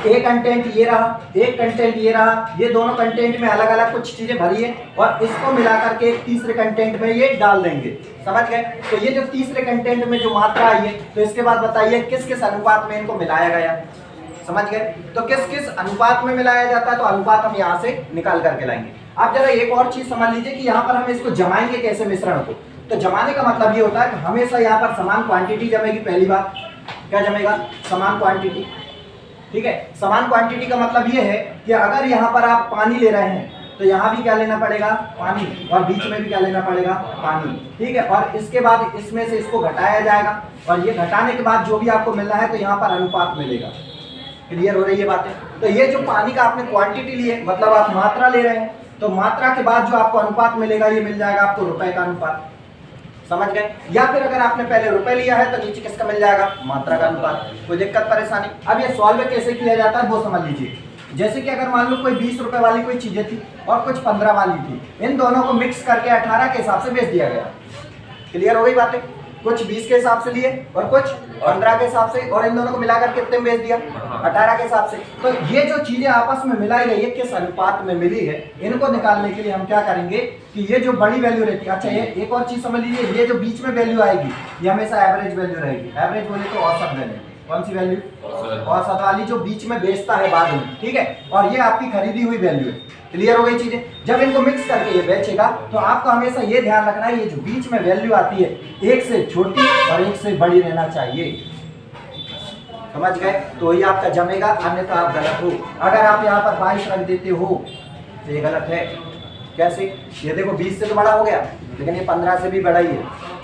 एक कंटेंट ये रहा, एक कंटेंट ये रहा, ये दोनों कंटेंट में अलग अलग कुछ चीजें भरी है और इसको मिला करके एक तीसरे कंटेंट में ये डाल देंगे। समझ गए? तो ये जो तीसरे कंटेंट में जो मात्रा आई है, तो इसके बाद बताइए किस किस अनुपात में इनको मिलाया गया। समझ गए? तो किस किस अनुपात में मिलाया जाता है, तो अनुपात हम यहाँ से निकाल करके लाएंगे। आप जरा एक और चीज समझ लीजिए कि यहाँ पर हम इसको जमाएंगे कैसे मिश्रण को। तो जमाने का मतलब ये होता है कि हमेशा यहाँ पर समान क्वांटिटी जमेगी। पहली बात क्या जमेगा? समान क्वांटिटी। ठीक है, समान क्वांटिटी का मतलब ये है कि अगर यहाँ पर आप पानी ले रहे हैं तो यहाँ भी क्या लेना पड़ेगा? पानी, और बीच में भी क्या लेना पड़ेगा? पानी। ठीक है, और इसके बाद इसमें से इसको घटाया जाएगा और ये घटाने के बाद जो भी आपको मिलना है तो यहाँ पर अनुपात मिलेगा। क्लियर हो रही है बातें? तो ये जो पानी का आपने क्वांटिटी ली है, मतलब आप मात्रा ले रहे हैं, तो मात्रा के बाद जो आपको अनुपात मिलेगा ये मिल जाएगा आपको रुपए का अनुपात। समझ गए? या फिर अगर आपने पहले रुपए लिया है तो नीचे किसका मिल जाएगा? मात्रा का अनुपात। कोई दिक्कत परेशानी? अब ये सॉल्व कैसे किया जाता है वो समझ लीजिए। जैसे कि अगर मान लो कोई 20 रुपए वाली कोई चीजें थी और कुछ 15 वाली थी, इन दोनों को मिक्स करके 18 के हिसाब से बेच दिया गया। क्लियर हो गई बातें? कुछ 20 के हिसाब से लिए और कुछ 15 के हिसाब से, और इन दोनों को मिलाकर कितने में बेच दिया? 18 के हिसाब से। तो ये जो चीजें आपस में मिलाई गई है किस अनुपात में मिली है, इनको निकालने के लिए हम क्या करेंगे कि ये जो बड़ी वैल्यू रहती है, अच्छा ये एक और चीज समझ लीजिए, ये जो बीच में वैल्यू आएगी ये हमेशा एवरेज वैल्यू रहेगी। एवरेज बोले तो औसत वैल्यू। कौन सी वैल्यू? औसत वाली, जो बीच में बेचता है बाद में। ठीक है, और ये आपकी खरीदी हुई वैल्यू है। क्लियर हो गई चीजें? जब इनको मिक्स करके ये बेचेगा तो आपको हमेशा ये ध्यान रखना है, ये जो बीच में वैल्यू आती है एक से छोटी और एक से बड़ी रहना चाहिए। समझ गए? तो ये आपका जमेगा, अन्यथा आप गलत हो। अगर आप यहाँ पर 22 रख देते हो तो ये गलत है। कैसे? ये देखो 20 से तो बड़ा हो गया, लेकिन ये 15 से भी बड़ा ही है।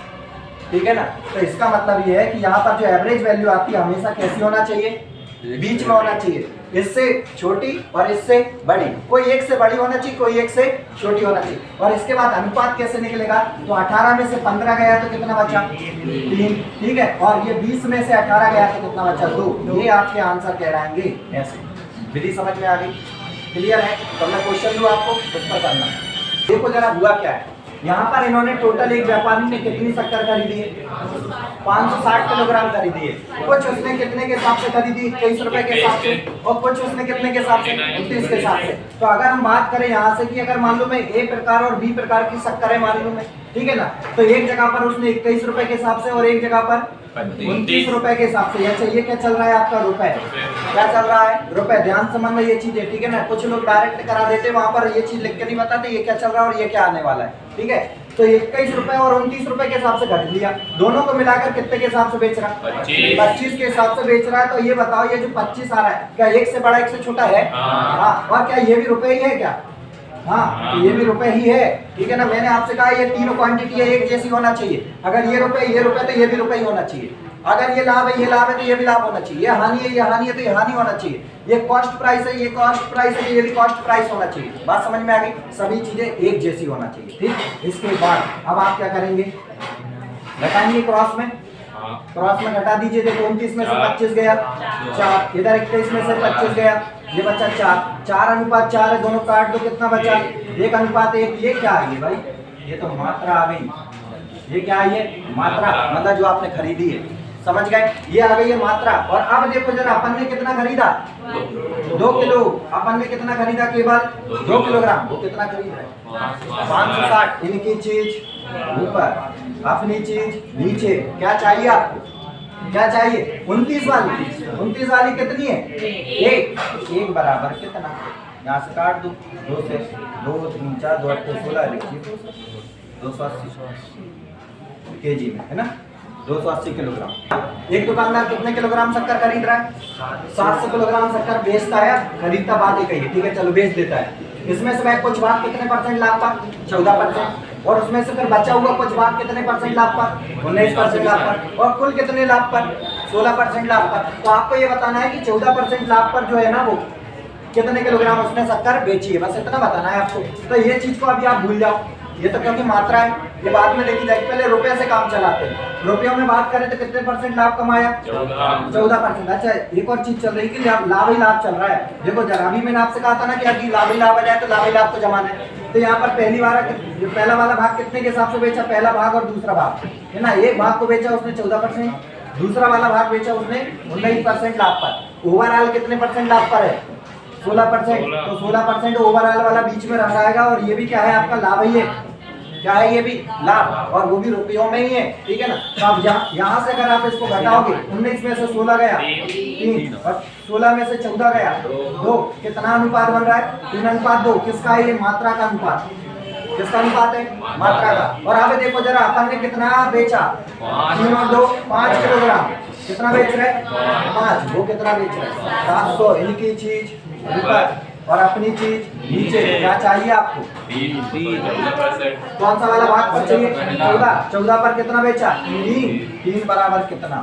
ठीक है ना? तो इसका मतलब ये है कि यहाँ पर जो एवरेज वैल्यू आती है हमेशा कैसी होना चाहिए? बीच में होना चाहिए, इससे छोटी और इससे बड़ी। कोई एक से बड़ी होना चाहिए, कोई एक से छोटी होना चाहिए। और इसके बाद अनुपात कैसे निकलेगा? तो 18 में से 15 गया तो कितना बचा? 3। ठीक है, और ये 20 में से 18 गया तो कितना बचा? 2। ये आपके आंसर कहलाएंगे। ऐसे विधि समझ में आ गई? क्लियर है? तो मैं क्वेश्चन दूं आपको, उस पर करना। देखो जरा हुआ क्या है। यहाँ पर इन्होंने टोटल एक व्यापारी ने कितनी शक्कर खरीदी है? 560 किलोग्राम खरीदी है। कुछ उसने कितने के हिसाब से खरीदी? 23 रुपए के हिसाब से, और कुछ उसने कितने के हिसाब से? 29 के हिसाब से। तो अगर हम बात करें यहाँ से कि अगर मान लो मैं ए प्रकार और बी प्रकार की शक्कर है मान लो मैं, ठीक है ना, तो एक जगह पर उसने 21 रुपए के हिसाब से और एक जगह पर 29 रुपए के हिसाब से। अच्छा ये क्या चल रहा है आपका? रुपए। क्या चल रहा है? रुपए। ध्यान से समझना ये चीज है। ठीक है ना? कुछ लोग डायरेक्ट करा देते वहां पर ये चीज लिख के नहीं बताते ये क्या चल रहा है और ये क्या आने वाला है। ठीक है, तो 21 रुपए और 29 रुपए के हिसाब से खरीद लिया। दोनों को मिलाकर कितने के हिसाब से बेच रहा है? 25 के हिसाब से बेच रहा है। तो ये बताओ ये जो 25 आ रहा है क्या एक से बड़ा एक से छोटा है? हाँ। और क्या ये भी रुपए ही है क्या? हाँ, तो ये भी रुपए ही है। ठीक है ना? मैंने आपसे कहा ये तीनों क्वांटिटी है एक जैसी होना चाहिए। अगर ये रुपए तो ये भी रुपए ही होना चाहिए। अगर ये लाभ है तो ये भी लाभ होना चाहिए। ये हानि है तो ये हानि होना चाहिए। ये कॉस्ट प्राइस है ये कॉस्ट प्राइस है, ये भी कॉस्ट प्राइस होना चाहिए। बात समझ में आ गई? सभी चीजें एक जैसी होना चाहिए। ठीक, इसके बाद अब आप क्या करेंगे? घटाएंगे क्रॉस में। क्रॉस में घटा दीजिए। देखो 29 में से 25 गया 4, इधर 21 में से 25 गया, ये बचा 4। 4 अनुपात 4 है, दोनों काट दो, कितना बचा? 1 अनुपात 1। ये क्या आ गई भाई? ये तो मात्रा आ गई। ये क्या है? ये मात्रा, मतलब जो आपने खरीदी है। समझ गए? ये आ गई है मात्रा। और अब देखो जरा अपन ने कितना खरीदा? 2 किलो। अपन ने कितना खरीदा? केवल 2 किलोग्राम। वो कितना खरीद रहे? 560। इनकी चीज ऊपर, अपनी चीज नीचे। क्या चाहिए आपको? क्या चाहिए? 29 वाली। 29 वाली कितनी है? 1 बराबर कितना? यहाँ से काट दो। 2 से 2 3 4 2 8 16 लिखिए। 280 केजी में है ना? 280 किलोग्राम। एक दुकानदार कितने किलोग्राम शक्कर खरीद रहा है? 700 किलोग्राम शक्कर बेचता है। खरीदता बात एक ही है। ठीक है, चलो बेच देता है। इसमें से वह कुछ भाग कितने परसेंट लाभ पर? 14%। और उसमें से फिर बचा हुआ कुछ भाग कितने परसेंट लाभ पर? 19% लाभ पर। और कुल कितने लाभ पर? 16% लाभ पर। तो आपको ये बताना है कि 14% लाभ पर जो है ना वो कितने किलोग्राम उसने शक्कर बेची है, बस इतना बताना है आपको। तो ये चीज को अभी आप भूल जाओ, ये तो क्योंकि मात्रा है, ये बाद में देखी जाएगी। पहले रुपए से काम चलाते हैं। रुपयों में बात करें तो कितने परसेंट लाभ कमाया? 14%। अच्छा एक और चीज चल रही है कि लाभ ही लाभ चल रहा है। देखो जरा भी मैंने आपसे कहा था ना कि अभी लाभ ही लाभ आ जाए तो लाभ ही लाभ को जमाना है। तो यहाँ पर पहला वाला भाग कितने के हिसाब से बेचा? पहला भाग और दूसरा भाग है ना। एक भाग को बेचा उसने 14%, दूसरा वाला भाग बेचा उसने 19% लाभ पर। ओवरऑल कितने परसेंट लाभ पर है? 16%। तो 16% ओवरऑल वाला बीच में रह जाएगा और ये भी क्या है आपका लाभ है, ये क्या है, ये भी लाभ, और वो भी रुपयों में ही है, ठीक है ना। तो अब यहाँ से अगर आप इसको घटाओगे 19 में से 16 गया 3 और 16 में से 14 गया 2, कितना अनुपात बन रहा है? 3:2। किसका है ये? मात्रा का अनुपात। किसका अनुपात है? मात्रा का। और अब देखो जरा अपन ने कितना बेचा? 3 और 2 5 किलोग्राम। कितना बेच रहे हैं? 5। वो कितना बेच रहे हैं? 700। इनकी चीज ऊपर और अपनी चीज नीचे। क्या चाहिए आपको? 14%। कौन सा वाला भाग पर चाहिए? 14। 14 पर कितना बेचा? 3 बराबर कितना?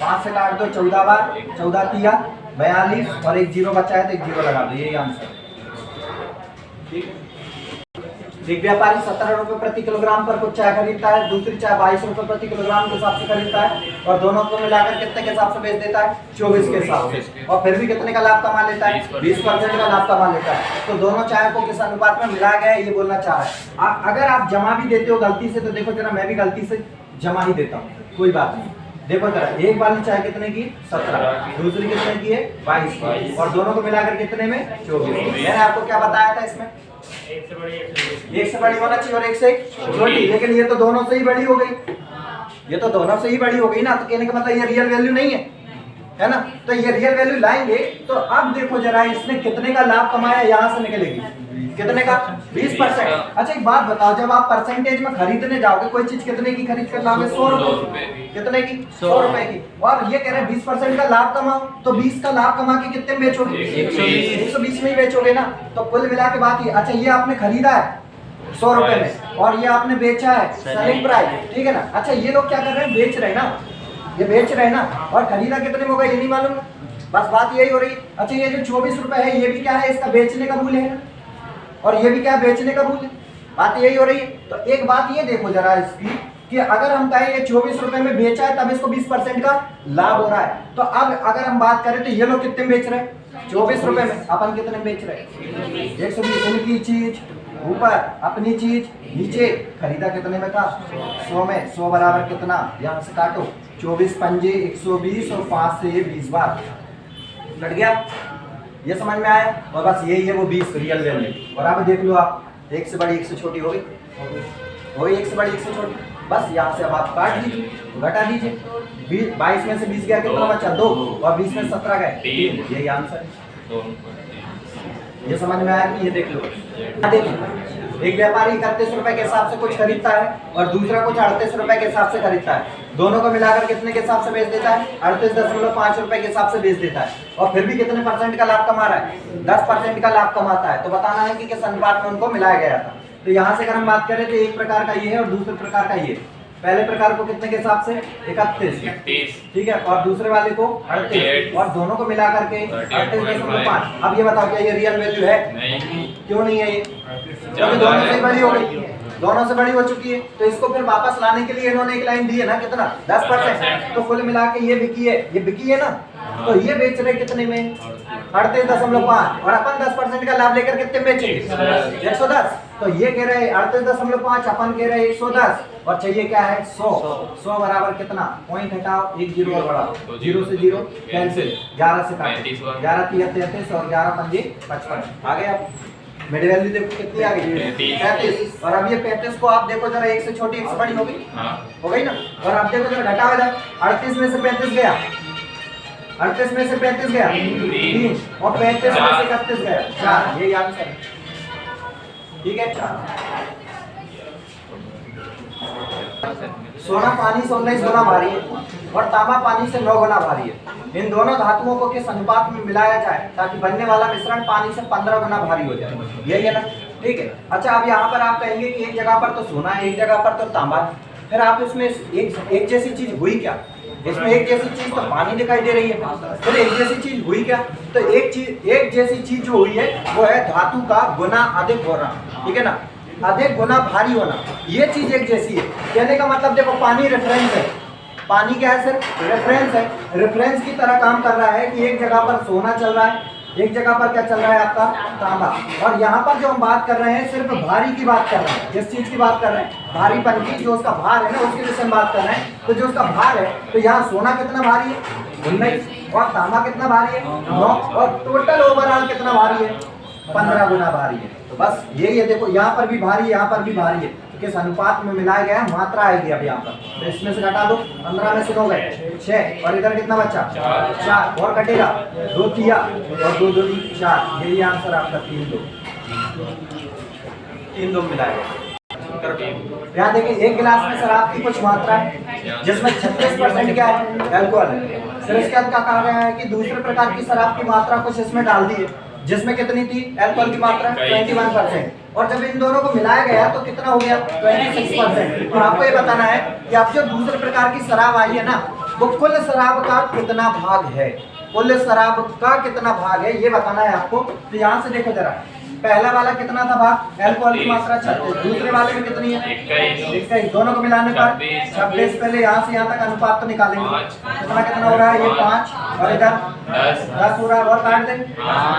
5 से काट दो 14 बार, 14 तिया 42 और एक जीरो बचा है तो एक जीरो लगा दो, यही आंसर। ठीक है। एक व्यापारी 17 रुपए प्रति किलोग्राम पर कुछ चाय खरीदता है, दूसरी चाय 22 रुपए प्रति किलोग्राम के हिसाब से खरीदता है और दोनों को मिलाकर कितने के हिसाब से बेच देता है? 24 के हिसाब से। और फिर भी कितने का लाभ कमा लेता है? 20% का लाभ कमा लेता है। तो दोनों चाय को किस अनुपात में मिलाया गया है ये बोलना चाह रहा है। अगर आप जमा भी देते हो गलती से तो देखो जरा, मैं भी गलती से जमा ही देता हूँ, कोई बात नहीं। देखो जरा, एक वाली चाय कितने की? 17, दूसरी कितने की है? 22 और दोनों को मिलाकर कितने में? 24। मैंने आपको क्या बताया था इसमें? एक से बड़ी होना चाहिए और एक से छोटी, लेकिन ये तो दोनों से ही बड़ी हो गई, ये तो दोनों से ही बड़ी हो गई ना। तो कहने का मतलब ये रियल वैल्यू नहीं है ना। तो ये रियल वैल्यू लाएंगे तो अब देखो जरा, इसने कितने का लाभ कमाया यहाँ से निकलेगी कितने का? 20%। अच्छा एक बात बताओ, जब आप परसेंटेज में खरीदने जाओगे कोई चीज कितने की खरीद कर लाओगे? 100 रुपए। कितने की? 100 रुपए की। और ये कह रहे हैं 20% का लाभ कमाओ, तो 20 का लाभ कमा के कितने में बेचोगे? 120 में ही बेचोगे ना। तो कुल मिला के बात ये, अच्छा ये आपने खरीदा है 100 रुपए में और ये आपने बेचा है सेलिंग प्राइस, ठीक है ना। अच्छा ये लोग क्या कर रहे हैं? बेच रहे हैं ना, ये बेच रहे हैं ना, और खरीदा कितने में होगा ये नहीं मालूम, बस बात यही हो रही। अच्छा ये जो 24 रुपए है ये भी क्या है? इसका बेचने का मूल्य है, और ये भी क्या? बेचने का मूल्य। बात यही हो रही है। तो एक बात ये देखो जरा इसकी, कि अगर हम कहें ये 24 रुपए में बेचा है तब इसको 20% का लाभ हो रहा है। तो अब अगर हम बात करें तो ये लोग कितने बेच रहे हैं? 24 रुपए में। अपन कितने बेच रहे हैं? 120। उनकी चीज ऊपर, अपनी चीज नीचे। खरीदा कितने में था? 100 में। 100 बराबर कितना? यहाँ से काटो 24 पंजे 120 और 5 से ये 20 बार कट गया। ये समझ में आया? और बस यही है वो 20 रियल वैल्यू। और अब देख लो आप, एक से बड़ी एक से छोटी हो गई, एक से बड़ी एक से छोटी। बस यहाँ से अब आप काट दीजिए, घटा दीजिए। 22 में से 20 गया कितना बचा? 2 और 20 में 17 गए 3। यही आंसर है। ये समझ में आया कि ये देख लो। देखिए एक व्यापारी 31 रुपए के हिसाब से कुछ खरीदता है और दूसरा कुछ 38 रुपए के हिसाब से खरीदता है। दोनों को मिलाकर कितने के हिसाब से बेच देता है? 38.5 रुपए के हिसाब से बेच देता है। और फिर भी कितने % का लाभ कमा रहा है? 10% का लाभ कमाता है। तो बताना है कि किस अनुपात में उनको मिलाया गया था। तो यहाँ से अगर हम बात करें तो एक प्रकार का ये है और दूसरे प्रकार का ये। पहले प्रकार को कितने के हिसाब से? 31, ठीक है, और दूसरे वाले को 38 और दोनों को मिला करके 38.5। अब ये बताओ क्या ये रियल वैल्यू है? नहीं। क्यों नहीं है ये? क्योंकि दोनों से बड़ी हो गई, दोनों से बड़ी हो चुकी है। तो इसको फिर वापस लाने के लिए इन्होंने एक लाइन दी है ना, कितना? 10%। तो कुल मिला के ये बिकी है, ये बिकी है ना। तो ये बेच रहे कितने में? 38.5 और अपन 10% का लाभ लेकर कितने बेचेंगे? 110। तो ये कह रहे हैं 38.5, अपन कह रहे हैं 110 और चाहिए क्या है? 100। 100 बराबर कितना? पॉइंट हटाओ, एक जीरो और बढ़ाओ, 0 से 0 कैंसिल, 11 से काटो, 11 तिया 33 और 11 पंजे 55। आ गया? मेरी वैल्यू देखो कितनी आ गई? 35। और अब ये 35 को आप देखो जरा, एक से छोटी एक से बड़ी हो गई, हो गई ना। और अब देखो जरा घटाओ इधर, 38 में से 35 गया, 38 में से 35 गया 3 और 35 में से 31 गया 4। ये आंसर है, ठीक है। 4। सोना पानी से 19 गुना भारी है और तांबा पानी से 9 गुना भारी है। इन दोनों धातुओं को किस अनुपात में मिलाया जाए ताकि बनने वाला मिश्रण पानी से 15 गुना भारी हो जाए? यही है ना, ठीक है। अच्छा अब यहाँ पर आप कहेंगे कि एक जगह पर तो सोना है, एक जगह पर तो तांबा है, फिर आप इसमें एक जैसी चीज हुई क्या? इसमें एक जैसी चीज तो पानी दिखाई दे रही है, फिर एक जैसी चीज हुई क्या? तो एक जैसी चीज जो हुई है वो है धातु का गुना अधिक होना, ठीक है ना, अधिक गुना भारी होना। ये चीज एक जैसी है। कहने का मतलब देखो, पानी रेफरेंस है, पानी क्या है? सिर्फ रेफरेंस है। रेफरेंस की तरह काम कर रहा है कि एक जगह पर सोना चल रहा है, एक जगह पर क्या चल रहा है आपका? तांबा। और यहाँ पर जो हम बात कर रहे हैं सिर्फ भारी की बात कर रहे हैं। जिस चीज की बात कर रहे हैं भारीपन की, जो उसका भार है ना, उसकी वजह से हम बात कर रहे हैं। तो जो उसका भार है, तो यहाँ सोना कितना भारी है? 19। और तांबा कितना भारी है 9 और टोटल ओवरऑल कितना भारी है 15 गुना भारी है। तो बस यही है, देखो यहाँ पर भी भारी है, यहाँ पर भी भारी है, तो किस अनुपात में मिलाया गया है मात्रा आएगी अब यहाँ पर। तो इसमें से घटा दो, 15 में से 2 गए 6 और इधर कितना बचा 4 और कटेगा 2 किया और 2 2 4, यही आंसर आपका 3 2 मिलाएगा। यहाँ देखिए एक गिलास में शराब की कुछ मात्रा है जिसमें 36% क्या है अल्कोहल है। फिर इसके बाद क्या कहा गया है कि दूसरे प्रकार की शराब की मात्रा कुछ इसमें डाल दी है जिसमें कितनी थी अल्कोहल की मात्रा 21%, और जब इन दोनों को मिलाया गया तो कितना हो गया 26%। और आपको ये बताना है कि आप जो दूसरे प्रकार की शराब आई है ना वो कुल शराब का कितना भाग है, कुल शराब का कितना भाग है ये बताना है आपको। तो यहाँ से देखो जरा, पहला वाला कितना था भाग अल्कोहल की मात्रा 36, दूसरे वाले में कितनी है 21, दोनों को मिलाने पर 26। पहले यहाँ से यहाँ तक अनुपात तो निकालेंगे, कितना कितना हो रहा है ये 5 और इधर 10 हो रहा है, और काट दें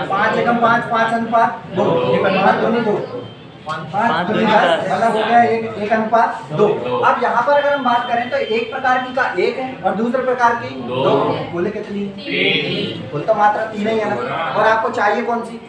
5 एकम 5 5 अनुपात 2, ये अनुपात दोनों 2 5 2 10 मतलब हो गया एक अनुपात 2। अब यहाँ पर अगर हम बात करें तो एक प्रकार की का 1 है और दूसरे प्रकार की 2, कुल कितनी है कुल तो मात्रा 3 ही है ना, और आपको चाहिए कौन सी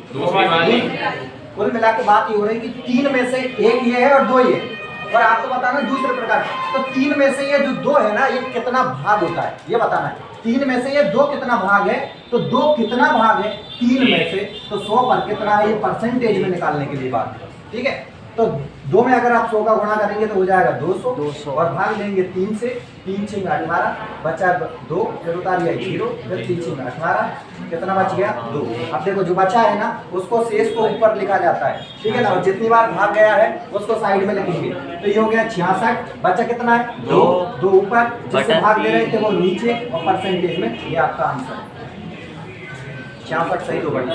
कुल मिला के बात ये हो रही कि 3 में से 1 ये है और 2 ये है, और आपको बताना दूसरे प्रकार तो 3 में से ये जो 2 है ना ये कितना भाग होता है ये बताना है। 3 में से ये 2 कितना भाग है, तो 2 कितना भाग है 3 में से, तो 100 पर कितना है ये परसेंटेज में निकालने के लिए बात है, ठीक है। तो 2 में अगर आप 100 का गुणा करेंगे तो हो जाएगा 200 और भाग लेंगे 3 से, 3 6 18 बचा 2, फिर उतारिए 0, फिर 3 6 18 कितना बच गया 2। अब देखो जो बचा है ना उसको शेष को ऊपर लिखा जाता है, ठीक है ना, और जितनी बार भाग गया है उसको साइड में लिखेंगे। तो ये हो गया 66, बचा कितना है 2 ऊपर, जिससे भाग दे रहे थे वो नीचे, और परसेंटेज में ये आपका आंसर है 66 सही 2 बटा।